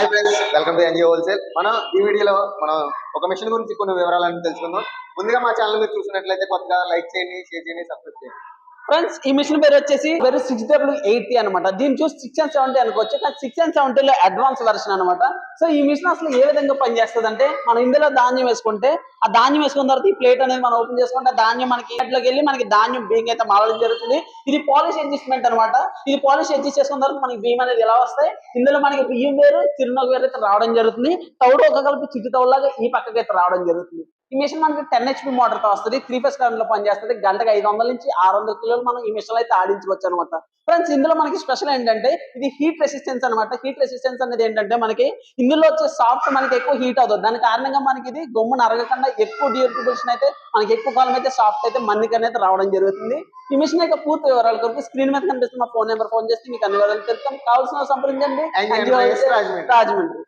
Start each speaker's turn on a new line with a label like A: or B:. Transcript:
A: Hi friends, welcome to NGO wholesale. మనం ఈ వీడియోలో ఒక మిషన్ గురించి కొన్ని వివరాలను తెలుసుకుందాం. ముందుగా మా ఛానల్ మీరు చూసినట్లయితే కొత్తగా లైక్ చేయండి, షేర్ చేయండి, సబ్స్క్రైబ్ చేయండి.
B: ఫ్రెండ్స్, ఈ మిషన్ పేరు వచ్చేసి 6W80 అనమాట. దీన్ని చూసి 6 and 70 అనుకోవచ్చు, కానీ 6 and 70 లో అడ్వాన్స్ వెర్షన్ అనమాట. సో ఈ మిషన్ అసలు ఏ విధంగా పనిచేస్తుంది అంటే, మనం ఇందులో ధాన్యం వేసుకుంటే, ఆ ధాన్యం వేసుకున్న తర్వాత ఈ ప్లేట్ అనేది మనం ఓపెన్ చేసుకుంటే ధాన్యం మనకి ఇంట్లోకి వెళ్ళి మనకి ధాన్యం బియ్యం అయితే మారడం జరుగుతుంది. ఇది పాలిష్ అడ్జస్ట్మెంట్ అనమాట. ఇది పాలిష్ అడ్జస్ట్ చేసుకున్న తర్వాత మనకి బియ్యం అనేది ఎలా వస్తాయి, ఇందులో మనకి బియ్యం వేరు చిరునవ్వు వేరు అయితే రావడం జరుగుతుంది. తౌడు ఒక కలిపి చిట్టు తౌడులాగా ఈ పక్కకి అయితే రావడం జరుగుతుంది. ఈ మిషన్ మనకి 10 HP మోటార్ తో వస్తుంది. 3 phase కరెంట్ లో పనిచేస్తుంది. గంటకు 500 నుంచి 600 కిలోలు మనం ఈ మిషన్ అయితే ఆడించవచ్చు అనమాట. ఫ్రెండ్స్, ఇందులో మనకి స్పెషల్ ఏంటంటే ఇది హీట్ రెసిస్టెన్స్ అనమాట. హీట్ రెసిస్టెన్స్ అనేది ఏంటంటే మనకి ఇందులో వచ్చే సాఫ్ట్ మనకి ఎక్కువ హీట్ అవుతుంది. దాని కారణంగా మనకి ఇది గమ్మున అరగకుండా ఎక్కువ డ్యూరబుల్స్ అయితే మనకి ఎక్కువ కాలం అయితే సాఫ్ట్ అయితే మన్నికనే అయితే రావడం జరుగుతుంది. ఈ మిషన్ యొక్క పూర్తి వివరాల కొరకు స్క్రీన్ మీద కనిపిస్తున్న ఫోన్ నెంబర్ ఫోన్ చేస్తే మీకు అన్ని వివరాలు తెలుస్తాం. కావాల్సిన సంప్రదించండి. రాజమండ్రి.